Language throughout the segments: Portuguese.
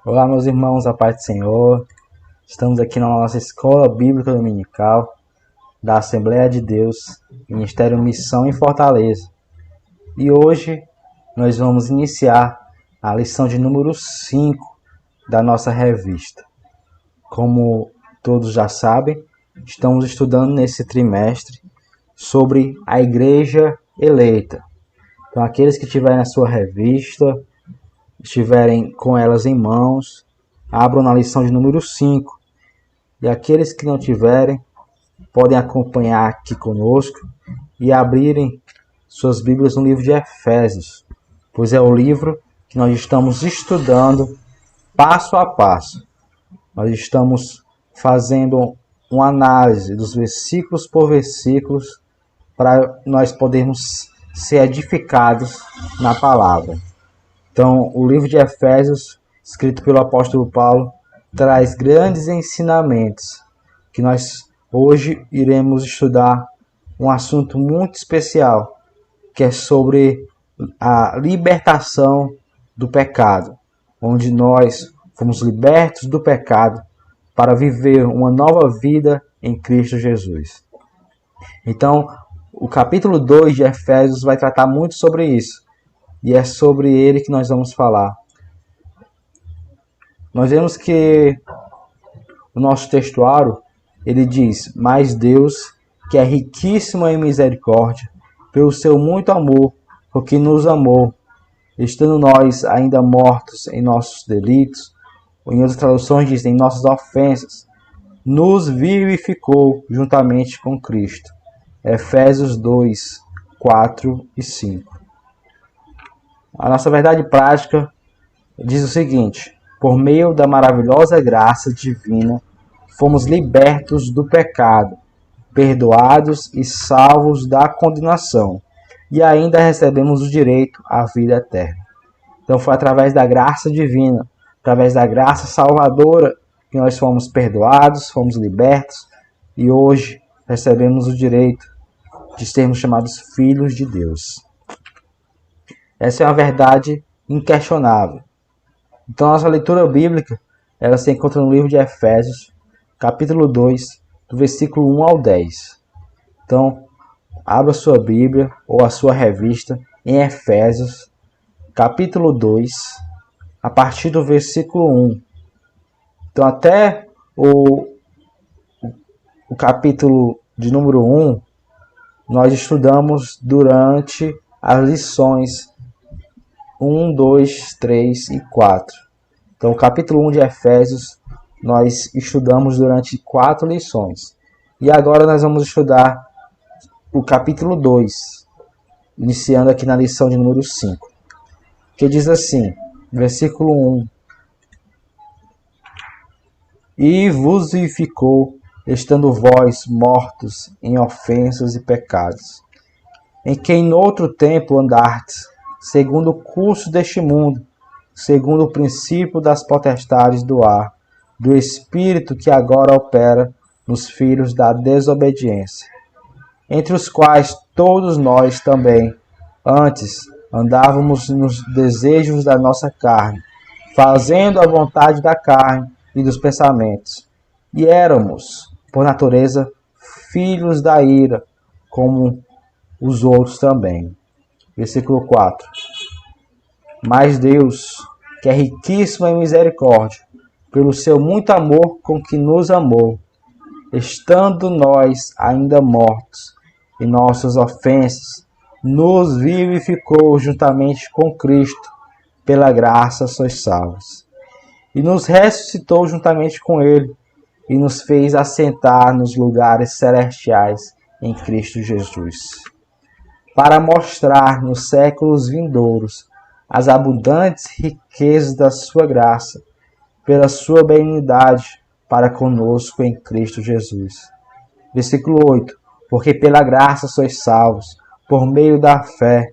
Olá, meus irmãos, a paz do Senhor. Estamos aqui na nossa Escola Bíblica Dominical da Assembleia de Deus, Ministério Missão em Fortaleza. E hoje nós vamos iniciar a lição de número 5 da nossa revista. Como todos já sabem, estamos estudando nesse trimestre sobre a Igreja Eleita. Então, aqueles que tiverem a sua revista, estiverem com elas em mãos, abram na lição de número 5. E aqueles que não tiverem, podem acompanhar aqui conosco e abrirem suas Bíblias no livro de Efésios, pois é o livro que nós estamos estudando passo a passo. Nós estamos fazendo uma análise dos versículos por versículos para nós podermos ser edificados na palavra. Então, o livro de Efésios, escrito pelo apóstolo Paulo, traz grandes ensinamentos que nós hoje iremos estudar um assunto muito especial, que é sobre a libertação do pecado, onde nós fomos libertos do pecado para viver uma nova vida em Cristo Jesus. Então, o capítulo 2 de Efésios vai tratar muito sobre isso. E é sobre ele que nós vamos falar. Nós vemos que o nosso textuário, ele diz: mas Deus, que é riquíssimo em misericórdia, pelo seu muito amor, porque nos amou, estando nós ainda mortos em nossos delitos, ou em outras traduções dizem, em nossas ofensas, nos vivificou juntamente com Cristo. Efésios 2, 4 e 5. A nossa verdade prática diz o seguinte: por meio da maravilhosa graça divina, fomos libertos do pecado, perdoados e salvos da condenação, e ainda recebemos o direito à vida eterna. Então foi através da graça divina, através da graça salvadora, que nós fomos perdoados, fomos libertos, e hoje recebemos o direito de sermos chamados filhos de Deus. Essa é uma verdade inquestionável. Então, a nossa leitura bíblica, ela se encontra no livro de Efésios, capítulo 2, do versículo 1 ao 10. Então, abra sua Bíblia ou a sua revista em Efésios, capítulo 2, a partir do versículo 1. Então, até o capítulo de número 1, nós estudamos durante as lições 1, 2, 3 e 4. Então, o capítulo 1 de Efésios, nós estudamos durante 4 lições. E agora nós vamos estudar o capítulo 2, iniciando aqui na lição de número 5. Que diz assim, versículo 1. E vos vivificou, estando vós mortos em ofensas e pecados, em quem noutro tempo andastes, segundo o curso deste mundo, segundo o princípio das potestades do ar, do espírito que agora opera nos filhos da desobediência, entre os quais todos nós também, antes, andávamos nos desejos da nossa carne, fazendo a vontade da carne e dos pensamentos, e éramos, por natureza, filhos da ira, como os outros também. Versículo 4. Mas Deus, que é riquíssimo em misericórdia, pelo seu muito amor com que nos amou, estando nós ainda mortos em nossas ofensas, nos vivificou juntamente com Cristo, pela graça sois salvos. E nos ressuscitou juntamente com Ele, e nos fez assentar nos lugares celestiais em Cristo Jesus, para mostrar nos séculos vindouros as abundantes riquezas da sua graça, pela sua benignidade para conosco em Cristo Jesus. Versículo 8. Porque pela graça sois salvos, por meio da fé.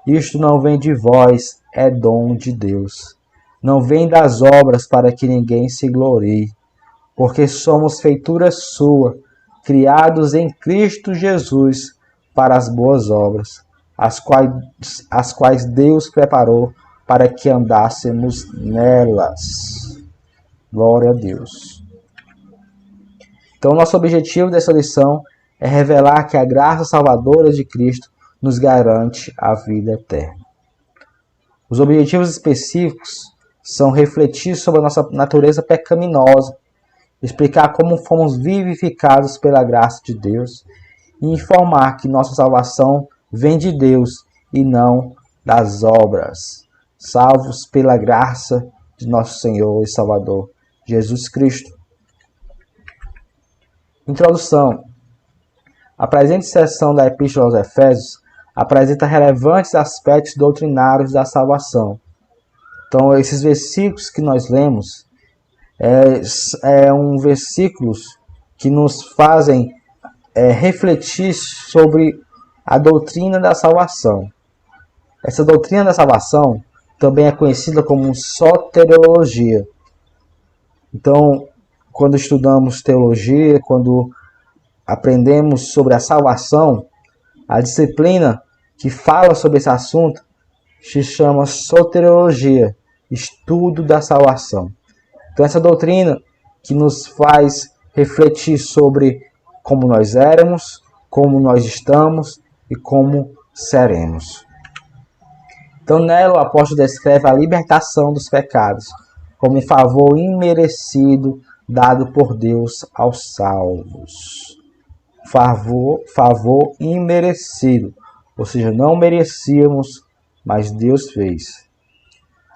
Isto não vem de vós, é dom de Deus. Não vem das obras para que ninguém se glorie, porque somos feitura sua, criados em Cristo Jesus, para as boas obras, as quais Deus preparou para que andássemos nelas. Glória a Deus. Então, nosso objetivo dessa lição é revelar que a graça salvadora de Cristo nos garante a vida eterna. Os objetivos específicos são refletir sobre a nossa natureza pecaminosa, explicar como fomos vivificados pela graça de Deus e informar que nossa salvação vem de Deus e não das obras, salvos pela graça de nosso Senhor e Salvador Jesus Cristo. Introdução. A presente seção da Epístola aos Efésios apresenta relevantes aspectos doutrinários da salvação. Então, esses versículos que nós lemos são versículos que nos fazem refletir sobre a doutrina da salvação. Essa doutrina da salvação também é conhecida como soteriologia. Então, quando estudamos teologia, quando aprendemos sobre a salvação, a disciplina que fala sobre esse assunto se chama soteriologia, estudo da salvação. Então, essa doutrina que nos faz refletir sobre como nós éramos, como nós estamos e como seremos. Então, nela, o apóstolo descreve a libertação dos pecados como um favor imerecido dado por Deus aos salvos. Favor imerecido, ou seja, não merecíamos, mas Deus fez,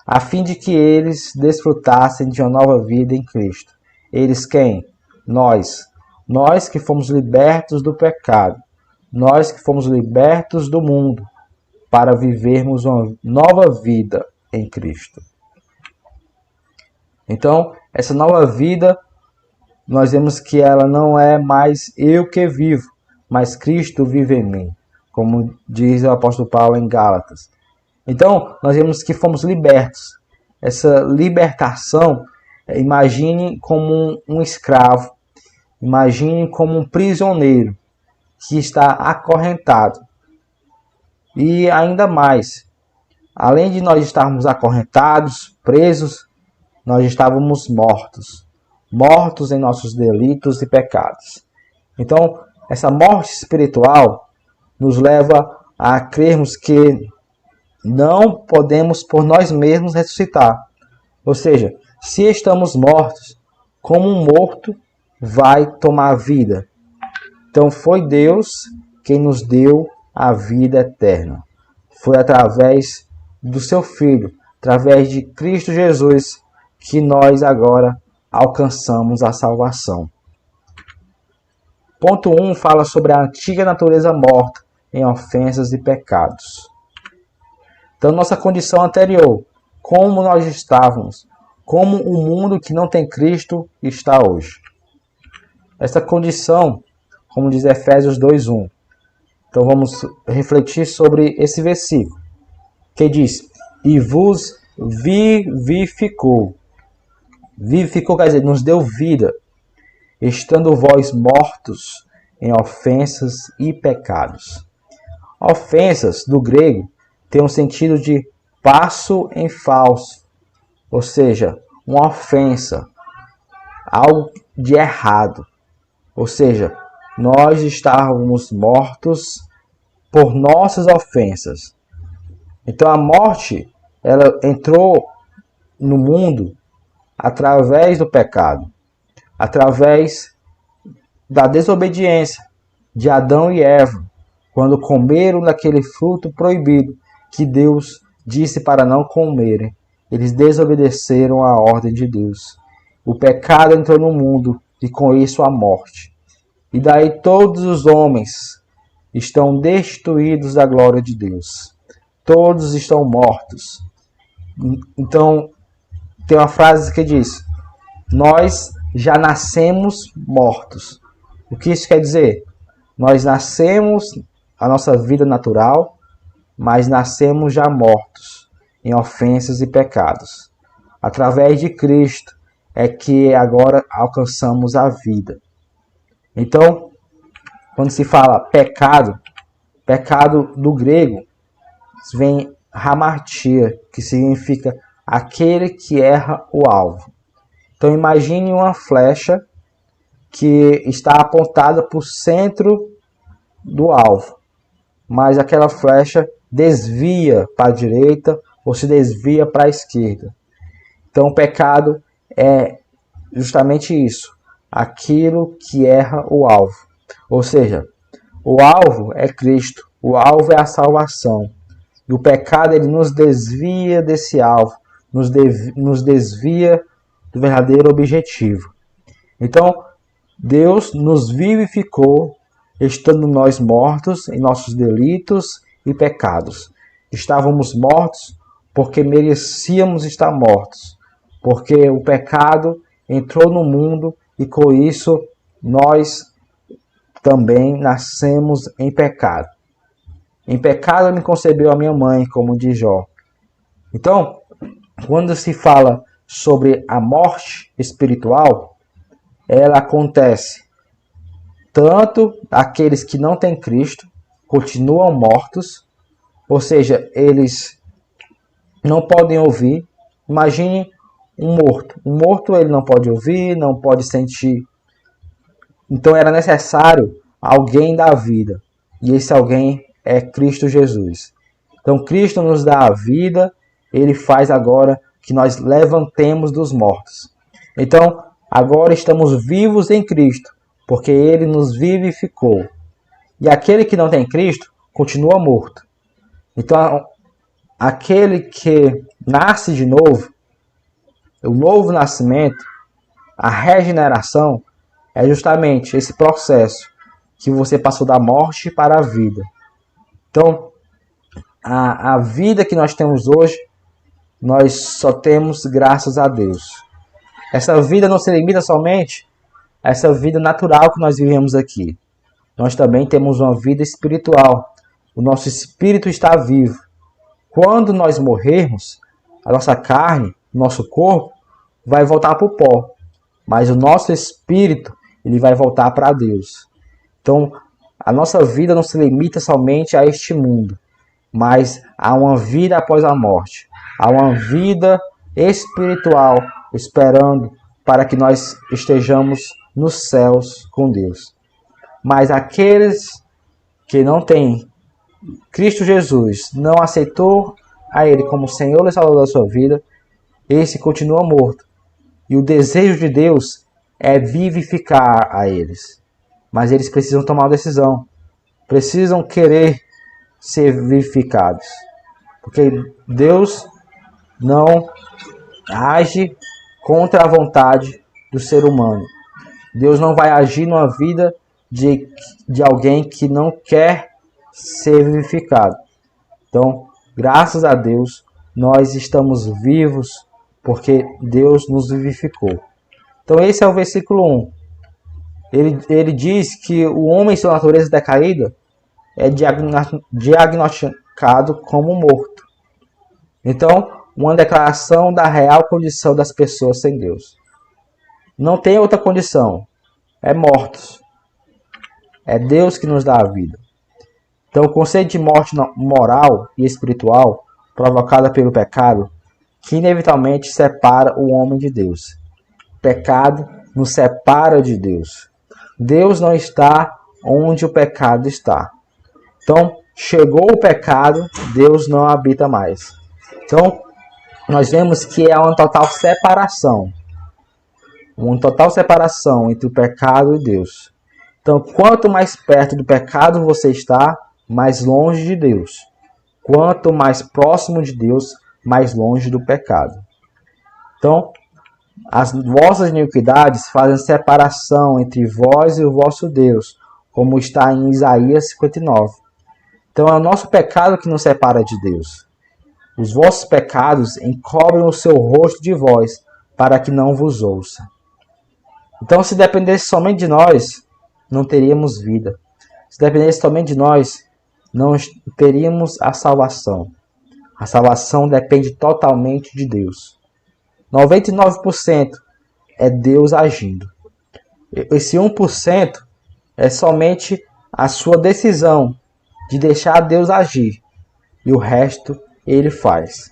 a fim de que eles desfrutassem de uma nova vida em Cristo. Eles quem? Nós que fomos libertos do pecado, nós que fomos libertos do mundo, para vivermos uma nova vida em Cristo. Então, essa nova vida, nós vemos que ela não é mais eu que vivo, mas Cristo vive em mim, como diz o apóstolo Paulo em Gálatas. Então, nós vemos que fomos libertos. Essa libertação, imagine como um escravo, imagine como um prisioneiro que está acorrentado. E ainda mais, além de nós estarmos acorrentados, presos, nós estávamos mortos em nossos delitos e pecados. Então, essa morte espiritual nos leva a crermos que não podemos por nós mesmos ressuscitar. Ou seja, se estamos mortos, como um morto vai tomar vida. Então, foi Deus quem nos deu a vida eterna. Foi através do seu Filho, através de Cristo Jesus, que nós agora alcançamos a salvação. Ponto 1 fala sobre a antiga natureza morta em ofensas e pecados. Então, nossa condição anterior, como nós estávamos, como o mundo que não tem Cristo está hoje. Essa condição, como diz Efésios 2:1. Então, vamos refletir sobre esse versículo, que diz: e vos vivificou. Vivificou quer dizer, nos deu vida, estando vós mortos em ofensas e pecados. Ofensas, do grego, tem um sentido de passo em falso, ou seja, uma ofensa, algo de errado. Ou seja, nós estávamos mortos por nossas ofensas. Então a morte, ela entrou no mundo através do pecado, através da desobediência de Adão e Eva, quando comeram daquele fruto proibido que Deus disse para não comerem. Eles desobedeceram à ordem de Deus. O pecado entrou no mundo e com isso a morte. E daí todos os homens estão destituídos da glória de Deus. Todos estão mortos. Então, tem uma frase que diz: nós já nascemos mortos. O que isso quer dizer? Nós nascemos a nossa vida natural, mas nascemos já mortos em ofensas e pecados. Através de Cristo é que agora alcançamos a vida. Então, quando se fala pecado, pecado do grego, vem hamartia, que significa aquele que erra o alvo. Então imagine uma flecha que está apontada para o centro do alvo, mas aquela flecha desvia para a direita ou se desvia para a esquerda. Então o pecado é justamente isso, aquilo que erra o alvo. Ou seja, o alvo é Cristo, o alvo é a salvação. E o pecado ele nos desvia desse alvo, nos desvia do verdadeiro objetivo. Então, Deus nos vivificou, estando nós mortos em nossos delitos e pecados. Estávamos mortos porque merecíamos estar mortos, porque o pecado entrou no mundo e com isso nós também nascemos em pecado. Em pecado me concebeu a minha mãe, como diz Jó. Então, quando se fala sobre a morte espiritual, ela acontece tanto aqueles que não têm Cristo, continuam mortos, ou seja, eles não podem ouvir. Imagine um morto. Um morto ele não pode ouvir, não pode sentir. Então era necessário alguém da vida. E esse alguém é Cristo Jesus. Então Cristo nos dá a vida, ele faz agora que nós levantemos dos mortos. Então agora estamos vivos em Cristo, porque ele nos vivificou. E aquele que não tem Cristo continua morto. Então aquele que nasce de novo, o novo nascimento, a regeneração, é justamente esse processo que você passou da morte para a vida. Então, a vida que nós temos hoje, nós só temos graças a Deus. Essa vida não se limita somente a essa vida natural que nós vivemos aqui. Nós também temos uma vida espiritual. O nosso espírito está vivo. Quando nós morrermos, a nossa carne, o nosso corpo, vai voltar para o pó. Mas o nosso espírito, ele vai voltar para Deus. Então, a nossa vida não se limita somente a este mundo, mas há uma vida após a morte. Há uma vida espiritual esperando para que nós estejamos nos céus com Deus. Mas aqueles que não têm Cristo Jesus, não aceitou a Ele como Senhor e Salvador da sua vida, esse continua morto. E o desejo de Deus é vivificar a eles. Mas eles precisam tomar uma decisão. Precisam querer ser vivificados. Porque Deus não age contra a vontade do ser humano. Deus não vai agir numa vida de alguém que não quer ser vivificado. Então, graças a Deus, nós estamos vivos porque Deus nos vivificou. Então, esse é o versículo 1. Ele diz que o homem em sua natureza decaída é diagnosticado como morto. Então, uma declaração da real condição das pessoas sem Deus. Não tem outra condição. É mortos. É Deus que nos dá a vida. Então, o conceito de morte moral e espiritual provocada pelo pecado, que inevitavelmente separa o homem de Deus. O pecado nos separa de Deus. Deus não está onde o pecado está. Então, chegou o pecado, Deus não habita mais. Então, nós vemos que é uma total separação. Uma total separação entre o pecado e Deus. Então, quanto mais perto do pecado você está, mais longe de Deus. Quanto mais próximo de Deus, mais longe do pecado. Então, as vossas iniquidades fazem separação entre vós e o vosso Deus, como está em Isaías 59. Então, é o nosso pecado que nos separa de Deus. Os vossos pecados encobrem o seu rosto de vós, para que não vos ouça. Então, se dependesse somente de nós, não teríamos vida. Se dependesse somente de nós, não teríamos a salvação. A salvação depende totalmente de Deus. 99% é Deus agindo. Esse 1% é somente a sua decisão de deixar Deus agir. E o resto ele faz.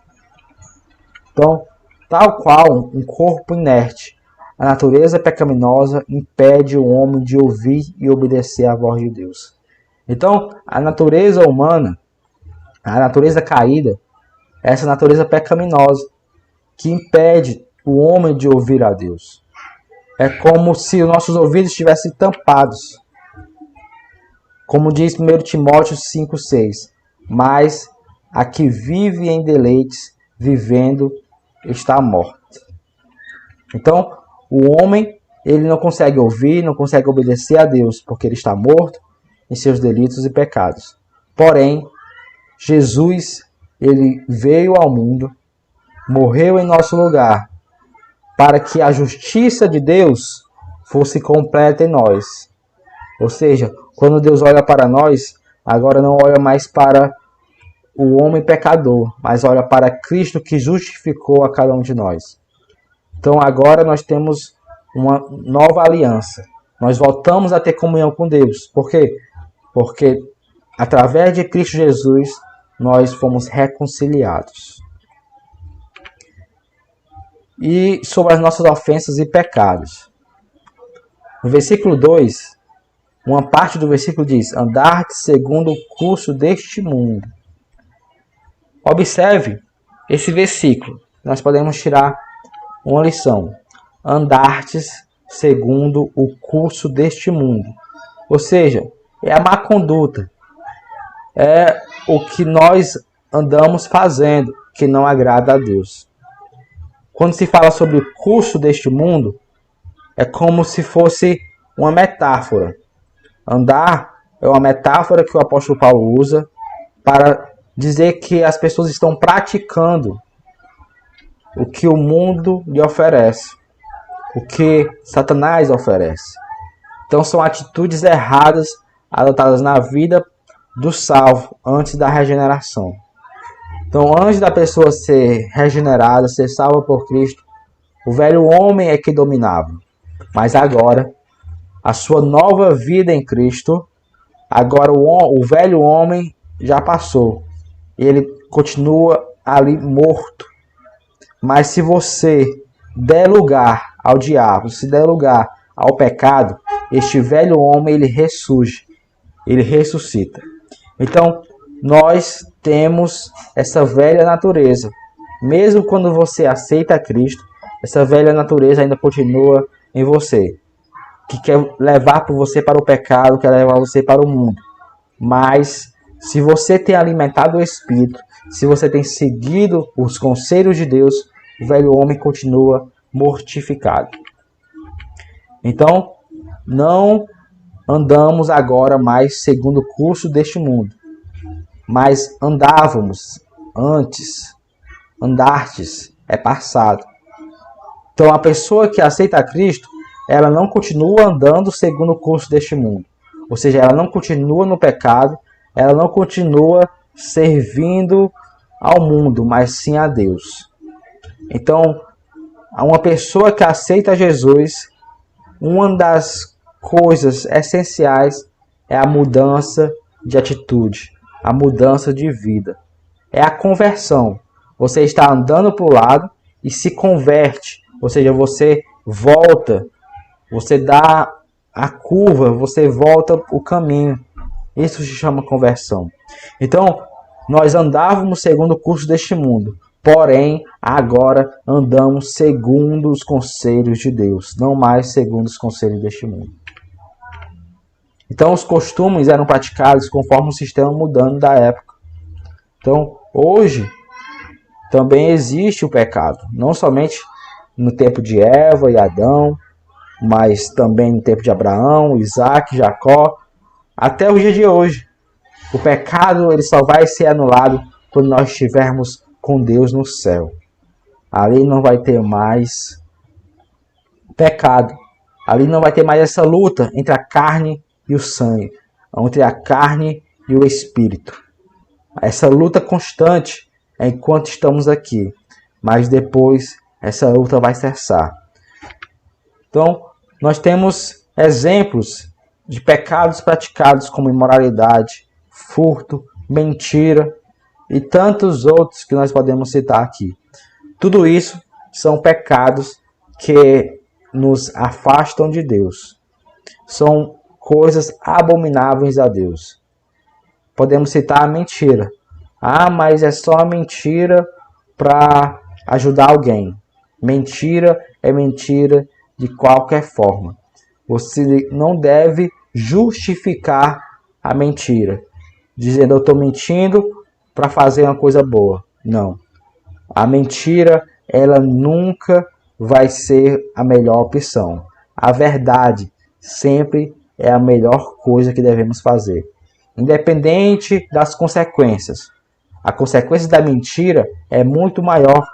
Então, tal qual um corpo inerte, a natureza pecaminosa impede o homem de ouvir e obedecer à voz de Deus. Então, a natureza humana, a natureza caída, é essa natureza pecaminosa que impede o homem de ouvir a Deus. É como se os nossos ouvidos estivessem tampados. Como diz 1 Timóteo 5,6. Mas a que vive em deleites, vivendo, está morta. Então, o homem, ele não consegue ouvir, não consegue obedecer a Deus, porque ele está morto em seus delitos e pecados. Porém, Jesus, ele veio ao mundo, morreu em nosso lugar, para que a justiça de Deus fosse completa em nós. Ou seja, quando Deus olha para nós, agora não olha mais para o homem pecador, mas olha para Cristo que justificou a cada um de nós. Então agora nós temos uma nova aliança. Nós voltamos a ter comunhão com Deus. Por quê? Porque através de Cristo Jesus nós fomos reconciliados. E sobre as nossas ofensas e pecados. No versículo 2, uma parte do versículo diz: andar segundo o curso deste mundo. Observe esse versículo. Nós podemos tirar uma lição. Andartes segundo o curso deste mundo. Ou seja, é a má conduta. É o que nós andamos fazendo que não agrada a Deus. Quando se fala sobre o curso deste mundo, é como se fosse uma metáfora. Andar é uma metáfora que o apóstolo Paulo usa para dizer que as pessoas estão praticando o que o mundo lhe oferece, o que Satanás oferece. Então são atitudes erradas adotadas na vida do salvo antes da regeneração. Então, antes da pessoa ser regenerada, ser salva por Cristo, o velho homem é que dominava. Mas agora, a sua nova vida em Cristo, agora o velho homem já passou. Ele continua ali morto. Mas se você der lugar ao diabo, se der lugar ao pecado, este velho homem ele ressurge, ele ressuscita. Então, nós temos essa velha natureza. Mesmo quando você aceita Cristo, essa velha natureza ainda continua em você, que quer levar você para o pecado, quer levar você para o mundo. Mas, se você tem alimentado o Espírito, se você tem seguido os conselhos de Deus, o velho homem continua mortificado. Então, não andamos agora mais segundo o curso deste mundo, mas andávamos antes. Andartes é passado. Então, a pessoa que aceita a Cristo, ela não continua andando segundo o curso deste mundo. Ou seja, ela não continua no pecado, ela não continua servindo ao mundo, mas sim a Deus. Então, uma pessoa que aceita Jesus, uma das coisas essenciais é a mudança de atitude, a mudança de vida. É a conversão. Você está andando para o lado e se converte. Ou seja, você volta, você dá a curva, você volta o caminho. Isso se chama conversão. Então, nós andávamos segundo o curso deste mundo. Porém, agora andamos segundo os conselhos de Deus, não mais segundo os conselhos deste mundo. Então, os costumes eram praticados conforme o sistema mudando da época. Então, hoje, também existe o pecado, não somente no tempo de Eva e Adão, mas também no tempo de Abraão, Isaac, Jacó, até o dia de hoje. O pecado ele só vai ser anulado quando nós estivermos com Deus no céu. Ali não vai ter mais pecado. Ali não vai ter mais essa luta entre a carne e o sangue, entre a carne e o espírito. Essa luta constante enquanto estamos aqui, mas depois essa luta vai cessar. Então, nós temos exemplos de pecados praticados como imoralidade, furto, mentira e tantos outros que nós podemos citar aqui. Tudo isso são pecados que nos afastam de Deus. São coisas abomináveis a Deus. Podemos citar a mentira. Ah, mas é só a mentira para ajudar alguém. Mentira é mentira de qualquer forma. Você não deve justificar a mentira, dizendo eu estou mentindo para fazer uma coisa boa. Não. A mentira, ela nunca vai ser a melhor opção. A verdade sempre é a melhor coisa que devemos fazer, independente das consequências. A consequência da mentira é muito maior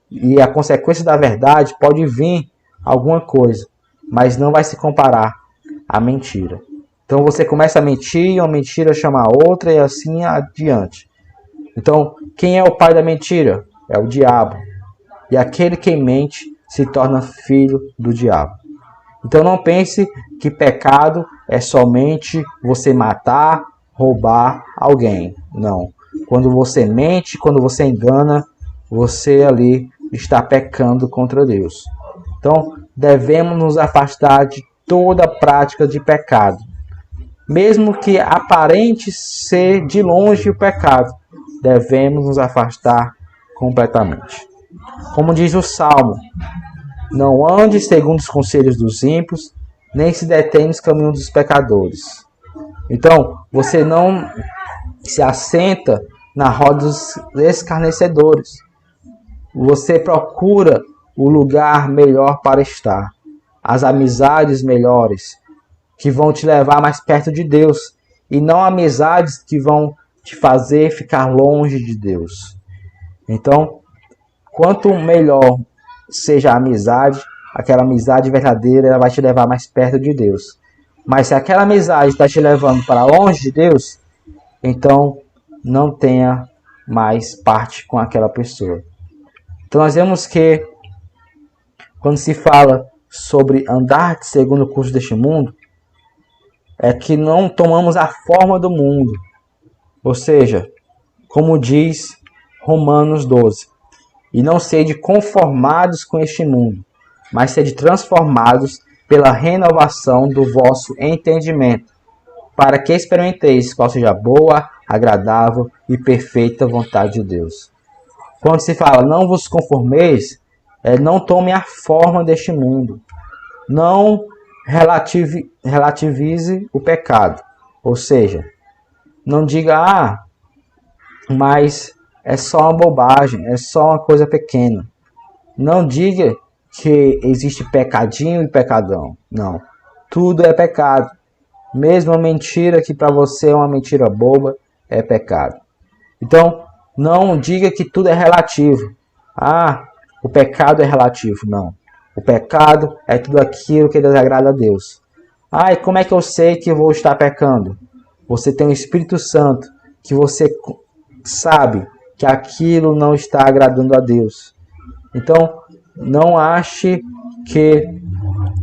e a consequência da verdade pode vir alguma coisa, mas não vai se comparar à mentira. Então você começa a mentir, uma mentira chama a outra e assim adiante. Então, quem é o pai da mentira? É o diabo. E aquele que mente se torna filho do diabo. Então não pense que pecado é somente você matar, roubar alguém. Não. Quando você mente, quando você engana, você ali está pecando contra Deus. Então devemos nos afastar de toda prática de pecado. Mesmo que aparente ser de longe o pecado, devemos nos afastar completamente. Como diz o Salmo, não ande segundo os conselhos dos ímpios, nem se detém nos caminhos dos pecadores. Então, você não se assenta na roda dos escarnecedores. Você procura o lugar melhor para estar, as amizades melhores, que vão te levar mais perto de Deus, e não amizades que vão te fazer ficar longe de Deus. Então, quanto melhor seja a amizade, aquela amizade verdadeira, ela vai te levar mais perto de Deus. Mas se aquela amizade está te levando para longe de Deus, então não tenha mais parte com aquela pessoa. Então nós vemos que quando se fala sobre andar segundo o curso deste mundo, é que não tomamos a forma do mundo. Ou seja, como diz Romanos 12, e não sede conformados com este mundo, mas sede transformados pela renovação do vosso entendimento, para que experimenteis qual seja a boa, agradável e perfeita vontade de Deus. Quando se fala, não vos conformeis, não tome a forma deste mundo. Não relativize o pecado. Ou seja, não diga, mas é só uma bobagem, é só uma coisa pequena. Não diga que existe pecadinho e pecadão. Não. Tudo é pecado. Mesmo a mentira que para você é uma mentira boba, é pecado. Então, não diga que tudo é relativo. O pecado é relativo. Não. O pecado é tudo aquilo que desagrada a Deus. E como é que eu sei que eu vou estar pecando? Você tem o Espírito Santo, que você sabe que aquilo não está agradando a Deus. Então, não ache que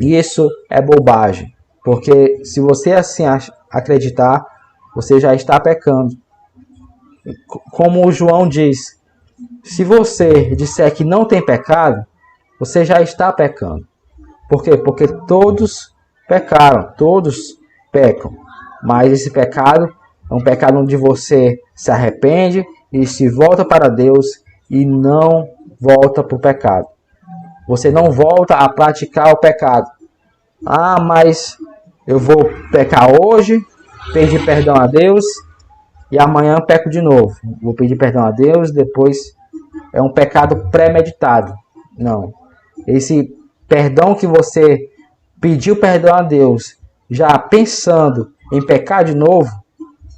isso é bobagem. Porque se você assim acreditar, você já está pecando. Como o João diz, se você disser que não tem pecado, você já está pecando. Por quê? Porque todos pecaram, todos pecam. Mas esse pecado é um pecado onde você se arrepende e se volta para Deus e não volta para o pecado. Você não volta a praticar o pecado. Mas eu vou pecar hoje, pedir perdão a Deus e amanhã peco de novo. Vou pedir perdão a Deus, depois é um pecado premeditado. Não. Esse perdão que você pediu perdão a Deus, já pensando em pecar de novo,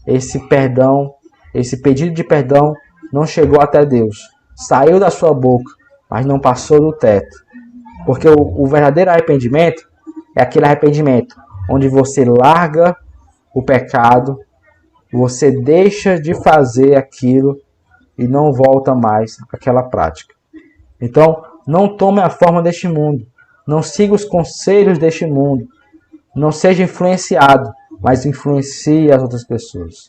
esse perdão, esse pedido de perdão não chegou até Deus. Saiu da sua boca, mas não passou do teto. Porque o verdadeiro arrependimento é aquele arrependimento onde você larga o pecado, você deixa de fazer aquilo e não volta mais àquela prática. Então, não tome a forma deste mundo. Não siga os conselhos deste mundo. Não seja influenciado, mas influencie as outras pessoas.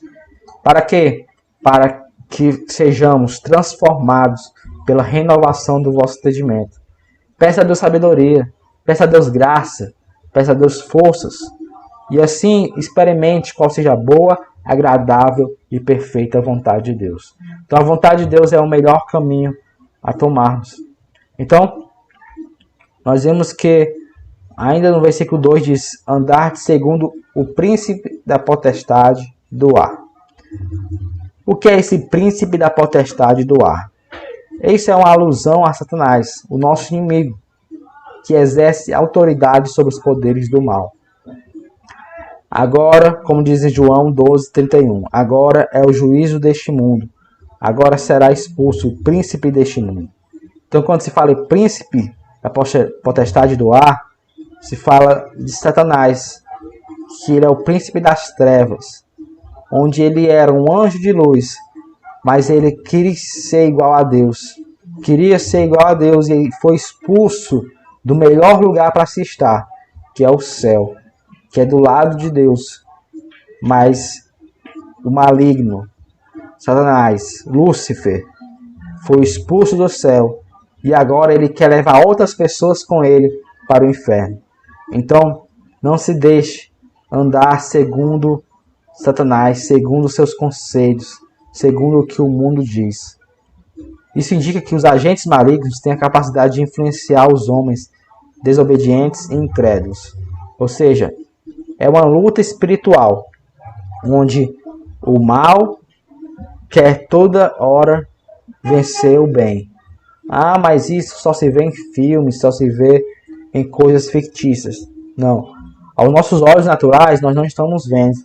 Para quê? Para que sejamos transformados pela renovação do vosso entendimento. Peça a Deus sabedoria. Peça a Deus graça, peça a Deus forças, e assim experimente qual seja a boa, agradável e perfeita vontade de Deus. Então a vontade de Deus é o melhor caminho a tomarmos. Então, nós vemos que ainda no versículo 2 diz: andar segundo o príncipe da potestade do ar. O que é esse príncipe da potestade do ar? Isso é uma alusão a Satanás, o nosso inimigo, que exerce autoridade sobre os poderes do mal. Agora, como diz em João 12:31, agora é o juízo deste mundo. Agora será expulso o príncipe deste mundo. Então, quando se fala em príncipe da potestade do ar, se fala de Satanás, que ele é o príncipe das trevas, onde ele era um anjo de luz, mas ele queria ser igual a Deus. Queria ser igual a Deus e foi expulso do melhor lugar para se estar, que é o céu, que é do lado de Deus. Mas o maligno, Satanás, Lúcifer, foi expulso do céu e agora ele quer levar outras pessoas com ele para o inferno. Então, não se deixe andar segundo Satanás, segundo seus conselhos, segundo o que o mundo diz. Isso indica que os agentes malignos têm a capacidade de influenciar os homens desobedientes e incrédulos. Ou seja, é uma luta espiritual, onde o mal quer toda hora vencer o bem. Ah, mas isso só se vê em filmes, só se vê em coisas fictícias. Não. Aos nossos olhos naturais, nós não estamos vendo.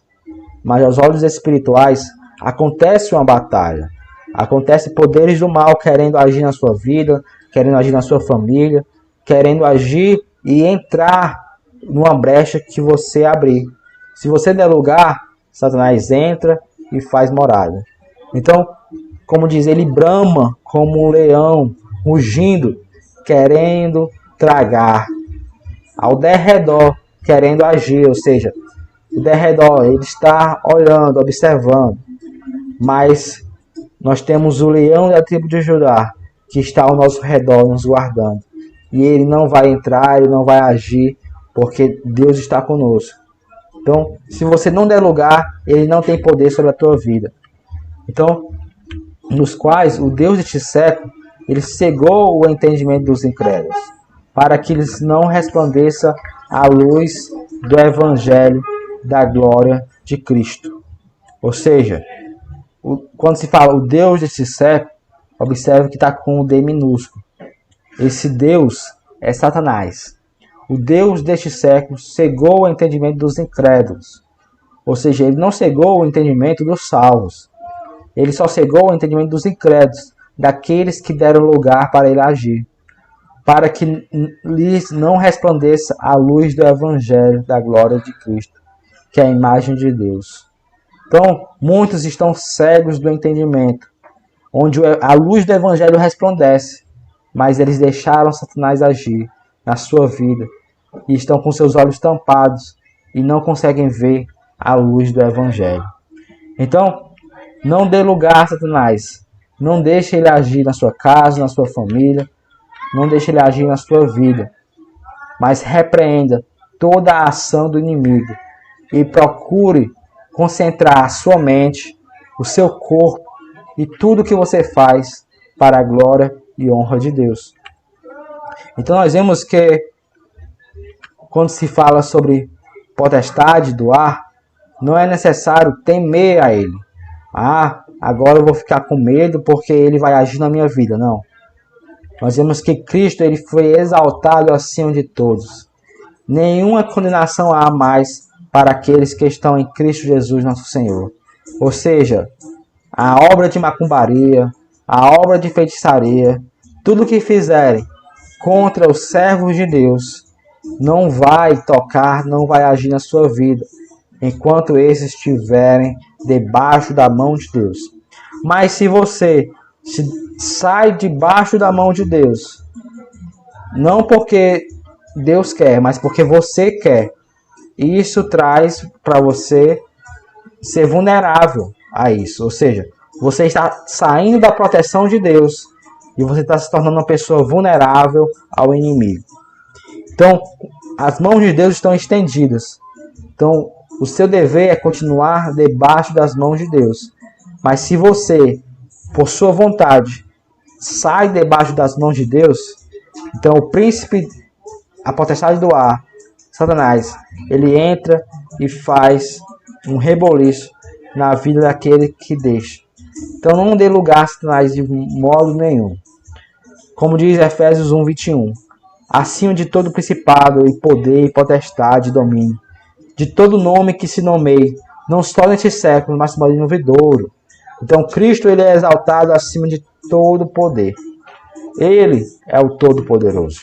Mas aos olhos espirituais, acontece uma batalha. Acontece poderes do mal querendo agir na sua vida, querendo agir na sua família, querendo agir e entrar numa brecha que você abrir. Se você der lugar, Satanás entra e faz morada. Então, como diz, ele brama como um leão, rugindo, querendo tragar. Ao derredor, querendo agir, ou seja, o derredor, ele está olhando, observando. Mas nós temos o leão da tribo de Judá, que está ao nosso redor, nos guardando. E ele não vai entrar, ele não vai agir, porque Deus está conosco. Então, se você não der lugar, ele não tem poder sobre a tua vida. Então, nos quais o Deus deste século, ele cegou o entendimento dos incrédulos, para que eles não resplandeça a luz do Evangelho da glória de Cristo. Ou seja, quando se fala o Deus deste século, observe que está com o D minúsculo. Esse Deus é Satanás. O Deus deste século cegou o entendimento dos incrédulos. Ou seja, ele não cegou o entendimento dos salvos. Ele só cegou o entendimento dos incrédulos, daqueles que deram lugar para ele agir, para que lhes não resplandeça a luz do Evangelho da glória de Cristo, que é a imagem de Deus. Então, muitos estão cegos do entendimento, onde a luz do Evangelho resplandece, mas eles deixaram Satanás agir na sua vida e estão com seus olhos tampados e não conseguem ver a luz do Evangelho. Então, não dê lugar a Satanás. Não deixe ele agir na sua casa, na sua família. Não deixe ele agir na sua vida. Mas repreenda toda a ação do inimigo e procure concentrar a sua mente, o seu corpo e tudo que você faz para a glória e honra de Deus. Então nós vemos que quando se fala sobre potestade do ar, não é necessário temer a ele. Ah, agora eu vou ficar com medo porque ele vai agir na minha vida. Não. Nós vemos que Cristo ele foi exaltado acima de todos. Nenhuma condenação há mais para aqueles que estão em Cristo Jesus, nosso Senhor. Ou seja, a obra de macumbaria, a obra de feitiçaria, tudo que fizerem contra os servos de Deus, não vai tocar, não vai agir na sua vida, enquanto esses estiverem debaixo da mão de Deus. Mas se você sai debaixo da mão de Deus, não porque Deus quer, mas porque você quer, isso traz para você ser vulnerável a isso. Ou seja, você está saindo da proteção de Deus e você está se tornando uma pessoa vulnerável ao inimigo. Então, as mãos de Deus estão estendidas. Então, o seu dever é continuar debaixo das mãos de Deus. Mas se você, por sua vontade, sai debaixo das mãos de Deus, então o príncipe, a potestade do ar, Satanás, ele entra e faz um reboliço na vida daquele que deixa. Então não dê lugar a Satanás de modo nenhum. Como diz Efésios 1:21, acima de todo principado e poder e potestade e domínio, de todo nome que se nomeie, não só neste século, mas também no vindouro. Então Cristo, ele é exaltado acima de todo poder. Ele é o Todo-Poderoso.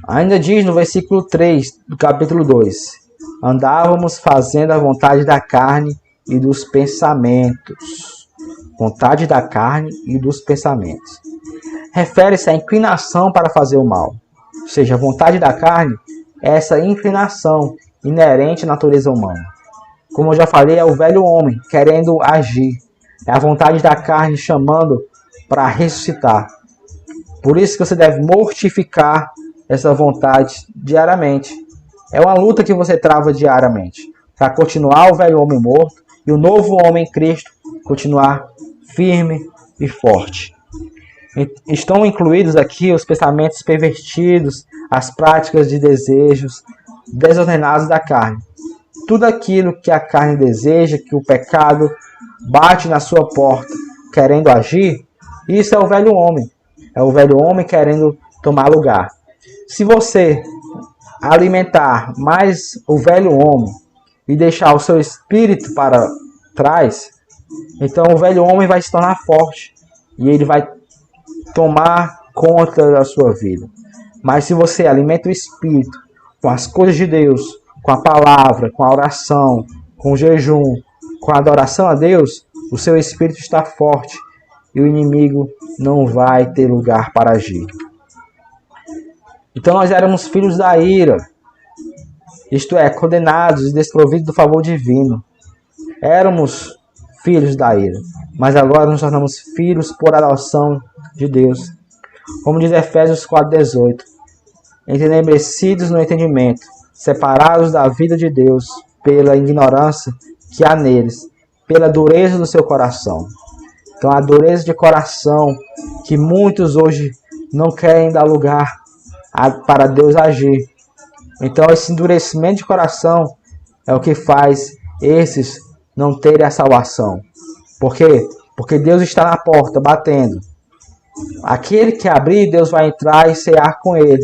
Ainda diz no versículo 3 do capítulo 2: andávamos fazendo a vontade da carne e dos pensamentos. Vontade da carne e dos pensamentos. Refere-se à inclinação para fazer o mal. Ou seja, a vontade da carne é essa inclinação inerente à natureza humana. Como eu já falei, é o velho homem querendo agir. É a vontade da carne chamando para ressuscitar. Por isso que você deve mortificar essa vontade diariamente. É uma luta que você trava diariamente. Para continuar o velho homem morto e o novo homem em Cristo continuar firme e forte. Estão incluídos aqui os pensamentos pervertidos, as práticas de desejos desordenados da carne. Tudo aquilo que a carne deseja, que o pecado bate na sua porta querendo agir, isso é o velho homem. É o velho homem querendo tomar lugar. Se você alimentar mais o velho homem e deixar o seu espírito para trás, então o velho homem vai se tornar forte e ele vai tomar conta da sua vida. Mas se você alimenta o espírito com as coisas de Deus, com a palavra, com a oração, com o jejum, com a adoração a Deus, o seu espírito está forte e o inimigo não vai ter lugar para agir. Então nós éramos filhos da ira, isto é, condenados e desprovidos do favor divino. Éramos filhos da ira, mas agora nos tornamos filhos por adoção de Deus. Como diz Efésios 4:18, entenebrecidos no entendimento, separados da vida de Deus pela ignorância que há neles, pela dureza do seu coração. Então a dureza de coração que muitos hoje não querem dar lugar para Deus agir. Então esse endurecimento de coração é o que faz esses não terem a salvação. Por quê? Porque Deus está na porta batendo. Aquele que abrir, Deus vai entrar e cear com ele.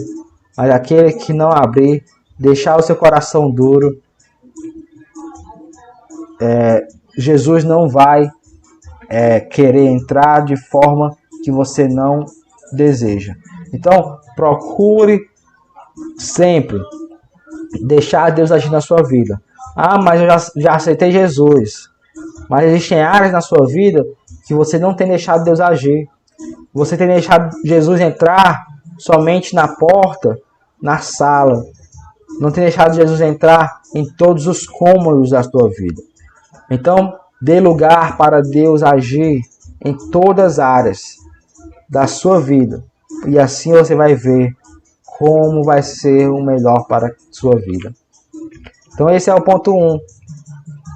Mas aquele que não abrir, deixar o seu coração duro, Jesus não vai querer entrar de forma que você não deseja. Então, procure sempre deixar Deus agir na sua vida. Ah, mas eu já aceitei Jesus. Mas existem áreas na sua vida que você não tem deixado Deus agir. Você tem deixado Jesus entrar somente na porta, na sala. Não tem deixado Jesus entrar em todos os cômodos da sua vida. Então, dê lugar para Deus agir em todas as áreas da sua vida. E assim você vai ver como vai ser o melhor para a sua vida. Então esse é o ponto 1.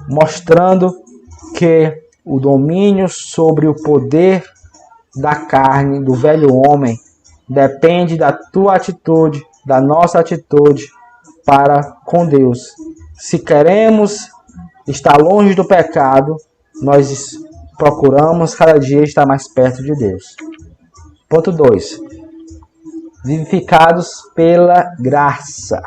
Mostrando que o domínio sobre o poder da carne, do velho homem, depende da tua atitude, da nossa atitude para com Deus. Se queremos estar longe do pecado, nós procuramos cada dia estar mais perto de Deus. Ponto 2. Vivificados pela graça.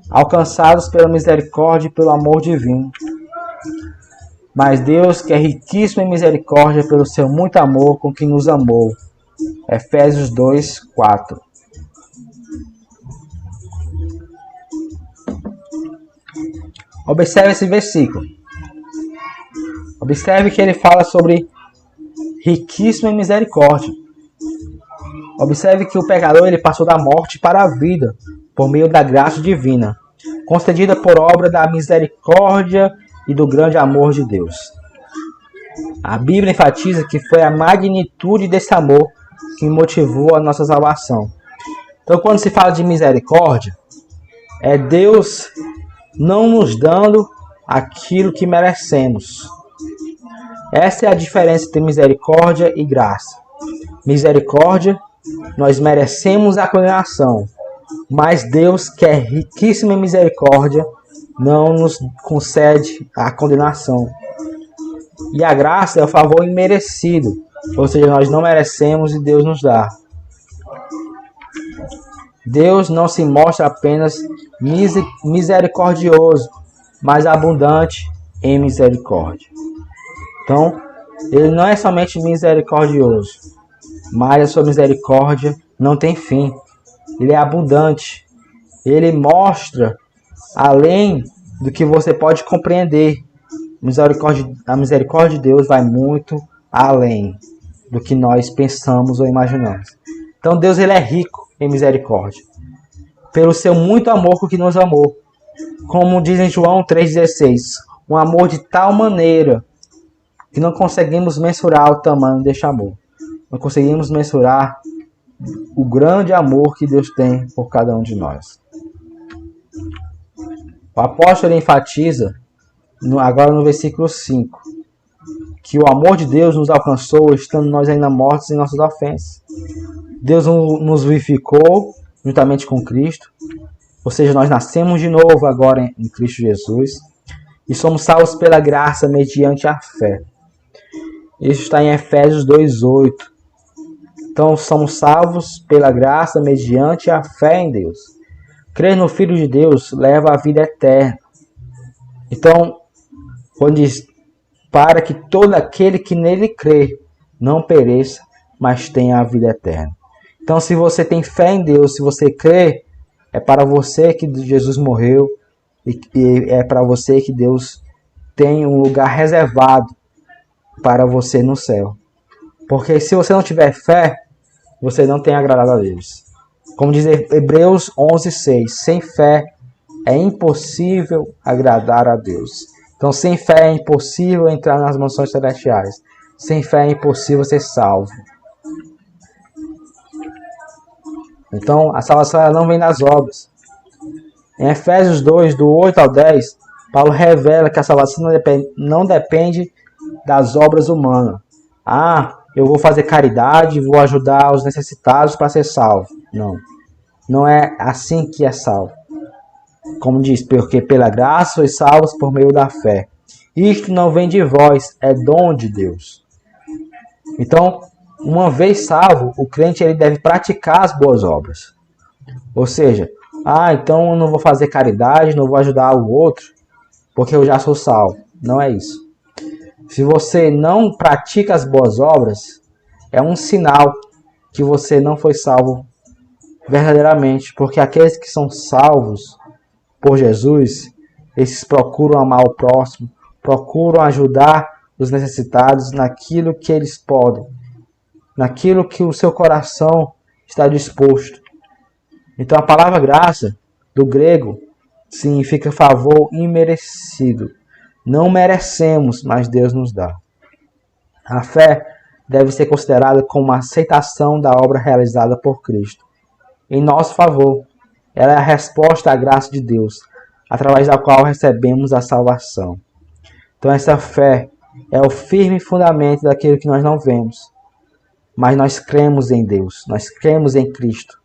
Alcançados pela misericórdia e pelo amor divino. Mas Deus, que é riquíssimo em misericórdia pelo seu muito amor com que nos amou. Efésios 2:4. Observe esse versículo. Observe que ele fala sobre riquíssimo em misericórdia. Observe que o pecador ele passou da morte para a vida por meio da graça divina, concedida por obra da misericórdia e do grande amor de Deus. A Bíblia enfatiza que foi a magnitude desse amor que motivou a nossa salvação. Então, quando se fala de misericórdia, é Deus não nos dando aquilo que merecemos. Essa é a diferença entre misericórdia e graça. Misericórdia, nós merecemos a condenação, mas Deus, que é riquíssimo em misericórdia, não nos concede a condenação. E a graça é o favor imerecido, ou seja, nós não merecemos e Deus nos dá. Deus não se mostra apenas misericordioso, mas abundante em misericórdia. Então, ele não é somente misericordioso, mas a sua misericórdia não tem fim. Ele é abundante. Ele mostra além do que você pode compreender. A misericórdia de Deus vai muito além do que nós pensamos ou imaginamos. Então Deus, ele é rico em misericórdia, pelo seu muito amor com que nos amou. Como diz em João 3,16, um amor de tal maneira que não conseguimos mensurar o tamanho deste amor. Não conseguimos mensurar o grande amor que Deus tem por cada um de nós. O apóstolo enfatiza, agora no versículo 5, que o amor de Deus nos alcançou estando nós ainda mortos em nossas ofensas. Deus nos vivificou juntamente com Cristo, ou seja, nós nascemos de novo agora em Cristo Jesus e somos salvos pela graça mediante a fé. Isso está em Efésios 2,8. Então, somos salvos pela graça mediante a fé em Deus. Crer no Filho de Deus leva à vida eterna. Então, quando diz, para que todo aquele que nele crê não pereça, mas tenha a vida eterna. Então, se você tem fé em Deus, se você crê, é para você que Jesus morreu e é para você que Deus tem um lugar reservado para você no céu. Porque se você não tiver fé, você não tem agradado a Deus. Como diz Hebreus 11,6, sem fé é impossível agradar a Deus. Então, sem fé é impossível entrar nas mansões celestiais. Sem fé é impossível ser salvo. Então, a salvação ela não vem das obras. Em Efésios 2, do 8 ao 10, Paulo revela que a salvação não depende das obras humanas. Eu vou fazer caridade, vou ajudar os necessitados para ser salvo. Não. Não é assim que é salvo. Como diz, porque pela graça sois salvos por meio da fé. Isto não vem de vós, é dom de Deus. Então, uma vez salvo, o crente ele deve praticar as boas obras. Ou seja, então eu não vou fazer caridade, não vou ajudar o outro, porque eu já sou salvo. Não é isso. Se você não pratica as boas obras, é um sinal que você não foi salvo verdadeiramente, porque aqueles que são salvos por Jesus, esses procuram amar o próximo, procuram ajudar os necessitados naquilo que eles podem, naquilo que o seu coração está disposto. Então a palavra graça, do grego, significa favor imerecido. Não merecemos, mas Deus nos dá. A fé deve ser considerada como uma aceitação da obra realizada por Cristo em nosso favor. Ela é a resposta à graça de Deus, através da qual recebemos a salvação. Então essa fé é o firme fundamento daquilo que nós não vemos, mas nós cremos em Deus, nós cremos em Cristo.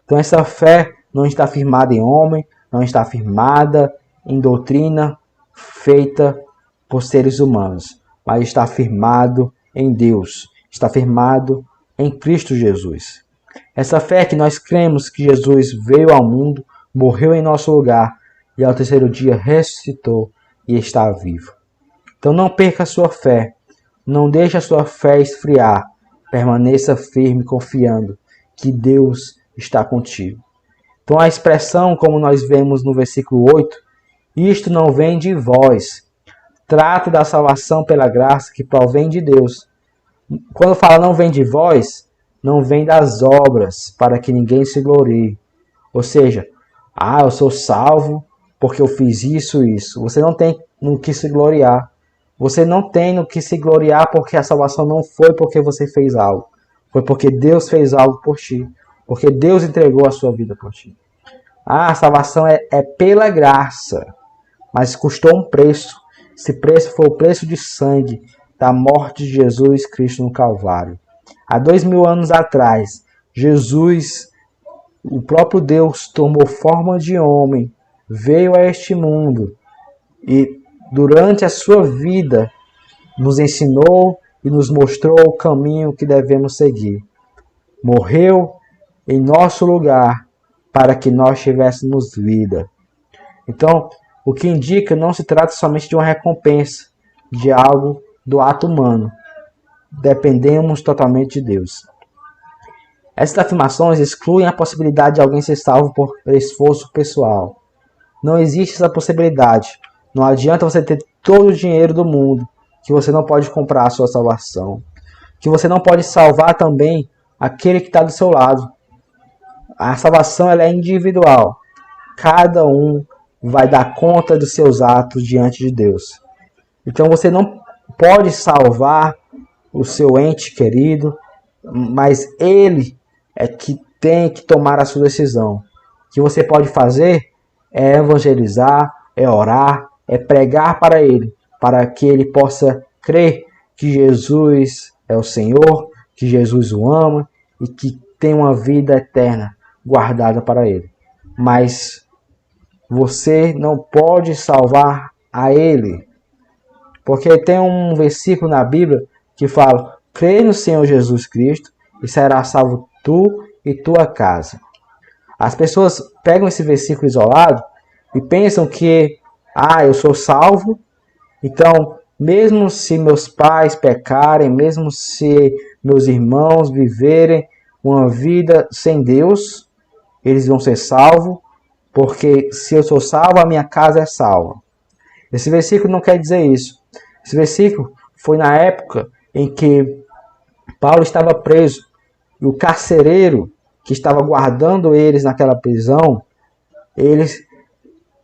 Então essa fé não está firmada em homem, não está firmada em doutrina feita por seres humanos, mas está firmado em Deus, está firmado em Cristo Jesus. Essa fé que nós cremos que Jesus veio ao mundo, morreu em nosso lugar e ao terceiro dia ressuscitou e está vivo. Então não perca a sua fé, não deixe a sua fé esfriar, permaneça firme confiando que Deus está contigo. Então a expressão como nós vemos no versículo 8, isto não vem de vós, trata da salvação pela graça que provém de Deus. Quando fala não vem de vós, não vem das obras, para que ninguém se glorie. Ou seja, eu sou salvo porque eu fiz isso e isso. Você não tem no que se gloriar. Você não tem no que se gloriar porque a salvação não foi porque você fez algo. Foi porque Deus fez algo por ti. Porque Deus entregou a sua vida por ti. A salvação é pela graça. Mas custou um preço. Esse preço foi o preço de sangue da morte de Jesus Cristo no Calvário. Há 2000 anos atrás, Jesus, o próprio Deus, tomou forma de homem, veio a este mundo e durante a sua vida nos ensinou e nos mostrou o caminho que devemos seguir. Morreu em nosso lugar para que nós tivéssemos vida. Então, o que indica não se trata somente de uma recompensa, de algo do ato humano. Dependemos totalmente de Deus. Essas afirmações excluem a possibilidade de alguém ser salvo por esforço pessoal. Não existe essa possibilidade. Não adianta você ter todo o dinheiro do mundo, que você não pode comprar a sua salvação. Que você não pode salvar também aquele que está do seu lado. A salvação ela é individual. Cada um vai dar conta dos seus atos diante de Deus. Então você não pode salvar o seu ente querido, mas ele é que tem que tomar a sua decisão. O que você pode fazer é evangelizar, é orar, é pregar para ele, para que ele possa crer que Jesus é o Senhor, que Jesus o ama e que tem uma vida eterna guardada para ele. Mas você não pode salvar a ele. Porque tem um versículo na Bíblia que fala: crê no Senhor Jesus Cristo e será salvo tu e tua casa. As pessoas pegam esse versículo isolado e pensam que eu sou salvo, então mesmo se meus pais pecarem, mesmo se meus irmãos viverem uma vida sem Deus, eles vão ser salvos, porque se eu sou salvo, a minha casa é salva. Esse versículo não quer dizer isso. Esse versículo foi na época em que Paulo estava preso e o carcereiro que estava guardando eles naquela prisão, ele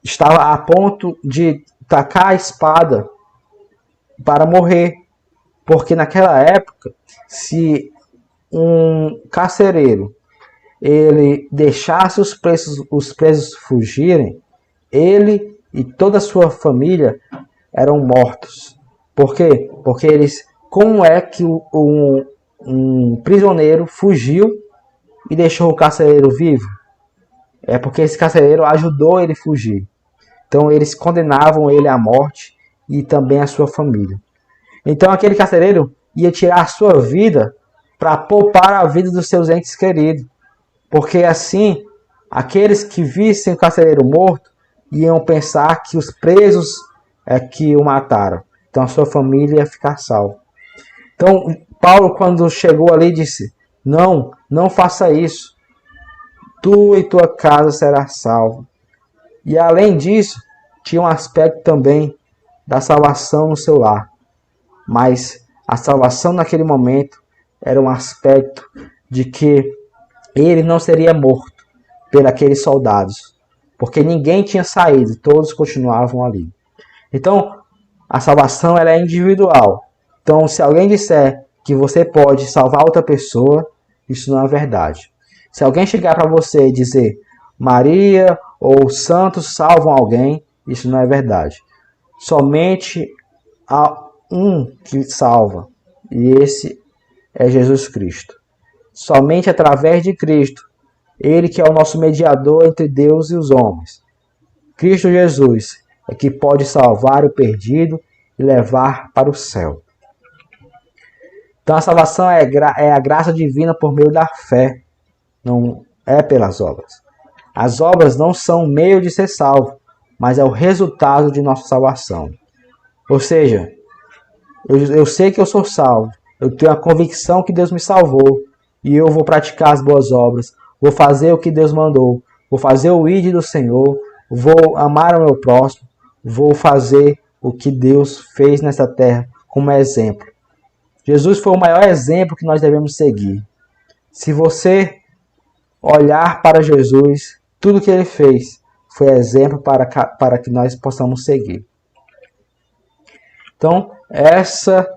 estava a ponto de tacar a espada para morrer. Porque naquela época, se um carcereiro ele deixasse os presos fugirem, ele e toda a sua família eram mortos. Por quê? Porque como é que um prisioneiro fugiu e deixou o carcereiro vivo? É porque esse carcereiro ajudou ele a fugir. Então eles condenavam ele à morte e também a sua família. Então aquele carcereiro ia tirar a sua vida para poupar a vida dos seus entes queridos. Porque assim, aqueles que vissem o carcereiro morto iam pensar que os presos é que o mataram. Então a sua família ia ficar salva. Então Paulo, quando chegou ali, disse: não faça isso. Tu e tua casa será salvo. E além disso, tinha um aspecto também da salvação no seu lar. Mas a salvação naquele momento era um aspecto de que ele não seria morto por aqueles soldados, porque ninguém tinha saído, todos continuavam ali. Então, a salvação ela é individual. Então, se alguém disser que você pode salvar outra pessoa, isso não é verdade. Se alguém chegar para você e dizer Maria ou santos salvam alguém, isso não é verdade. Somente há um que salva, e esse é Jesus Cristo. Somente através de Cristo, ele que é o nosso mediador entre Deus e os homens. Cristo Jesus é que pode salvar o perdido e levar para o céu. Então a salvação é a graça divina por meio da fé, não é pelas obras. As obras não são meio de ser salvo, mas é o resultado de nossa salvação. Ou seja, eu sei que eu sou salvo, eu tenho a convicção que Deus me salvou, e eu vou praticar as boas obras, vou fazer o que Deus mandou, vou fazer o ID do Senhor, vou amar o meu próximo, vou fazer o que Deus fez nessa terra como exemplo. Jesus foi o maior exemplo que nós devemos seguir. Se você olhar para Jesus, tudo que ele fez foi exemplo para que nós possamos seguir. Então, essa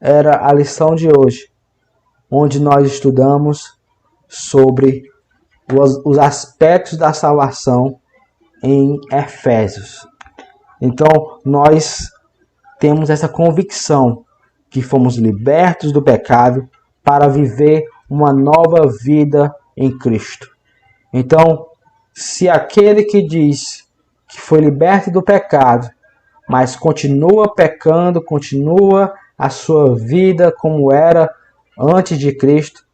era a lição de hoje. onde nós estudamos sobre os aspectos da salvação em Efésios. Então, nós temos essa convicção que fomos libertos do pecado para viver uma nova vida em Cristo. Então, se aquele que diz que foi liberto do pecado, mas continua pecando, continua a sua vida como era antes de Cristo,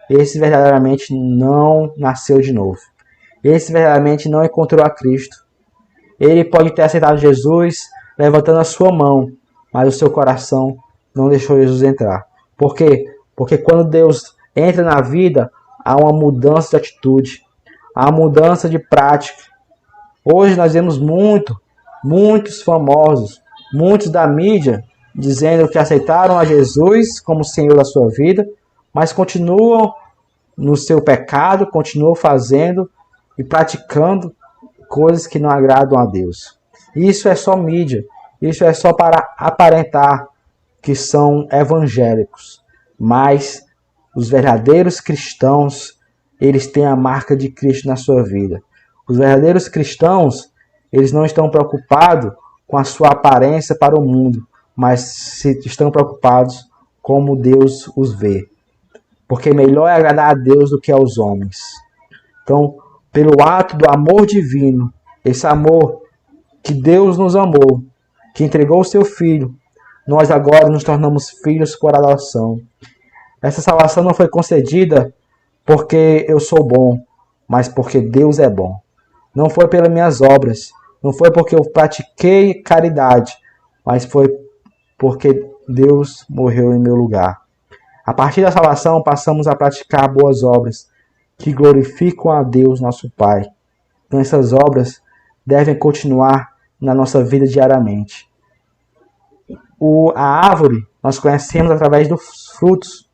esse verdadeiramente não nasceu de novo. Esse verdadeiramente não encontrou a Cristo. Ele pode ter aceitado Jesus levantando a sua mão, mas o seu coração não deixou Jesus entrar. Por quê? Porque quando Deus entra na vida, há uma mudança de atitude, há uma mudança de prática. Hoje nós vemos muitos famosos, muitos da mídia, dizendo que aceitaram a Jesus como Senhor da sua vida, mas continuam no seu pecado, continuam fazendo e praticando coisas que não agradam a Deus. Isso é só mídia, isso é só para aparentar que são evangélicos, mas os verdadeiros cristãos, eles têm a marca de Cristo na sua vida. Os verdadeiros cristãos, eles não estão preocupados com a sua aparência para o mundo, mas estão preocupados como Deus os vê. Porque melhor é agradar a Deus do que aos homens. Então, pelo ato do amor divino, esse amor que Deus nos amou, que entregou o seu Filho, nós agora nos tornamos filhos por adoção. Essa salvação não foi concedida porque eu sou bom, mas porque Deus é bom. Não foi pelas minhas obras, não foi porque eu pratiquei caridade, mas foi porque Deus morreu em meu lugar. A partir da salvação, passamos a praticar boas obras que glorificam a Deus, nosso Pai. Então, essas obras devem continuar na nossa vida diariamente. A árvore nós conhecemos através dos frutos.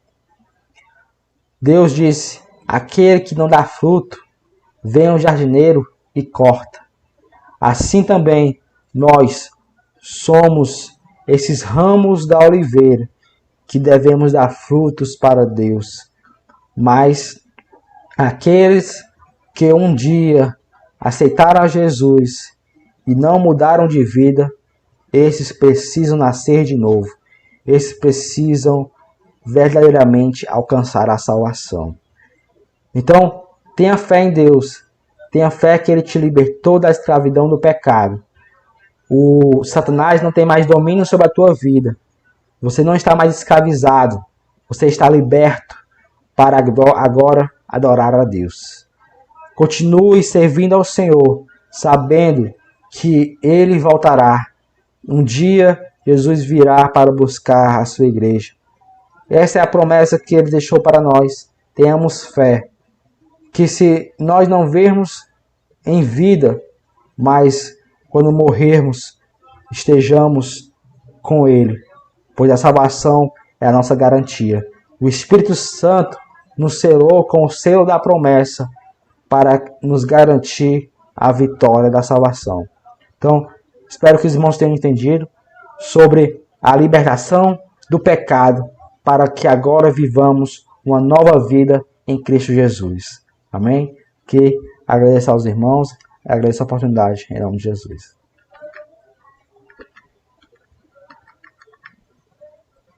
Deus disse: aquele que não dá fruto, vem o jardineiro e corta. Assim também nós somos esses ramos da oliveira que devemos dar frutos para Deus. Mas aqueles que um dia aceitaram a Jesus e não mudaram de vida, esses precisam nascer de novo. Esses precisam verdadeiramente alcançar a salvação. Então, tenha fé em Deus. Tenha fé que Ele te libertou da escravidão do pecado. O Satanás não tem mais domínio sobre a tua vida. Você não está mais escravizado. Você está liberto para agora adorar a Deus. Continue servindo ao Senhor, sabendo que Ele voltará. Um dia, Jesus virá para buscar a sua igreja. Essa é a promessa que Ele deixou para nós. Tenhamos fé. Que se nós não vermos em vida, mas quando morrermos, estejamos com Ele. Pois a salvação é a nossa garantia. O Espírito Santo nos selou com o selo da promessa para nos garantir a vitória da salvação. Então, espero que os irmãos tenham entendido sobre a libertação do pecado para que agora vivamos uma nova vida em Cristo Jesus. Amém? Que agradeço aos irmãos, agradeço a oportunidade em nome de Jesus.